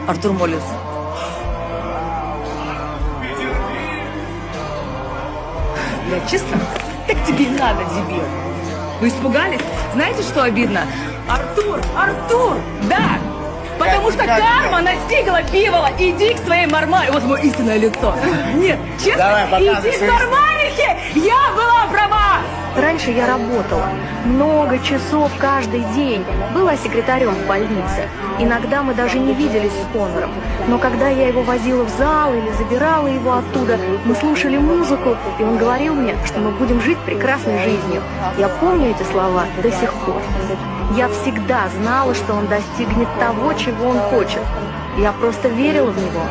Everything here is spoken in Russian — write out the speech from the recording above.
Артур молится. Я честно? Так тебе и надо, дебил. Вы испугались? Знаете, что обидно? Артур, да! Потому что карма настигла Пивола. Иди к своей Мармаре. Вот мое истинное лицо. Нет, честно, иди к Мармарихе. Я была права. Раньше я работала много часов каждый день, была секретарем в больнице. Иногда мы даже не виделись с Конором. Но когда я его возила в зал или забирала его оттуда, мы слушали музыку, и он говорил мне, что мы будем жить прекрасной жизнью. Я помню эти слова до сих пор. Я всегда знала, что он достигнет того, чего он хочет. Я просто верила в него.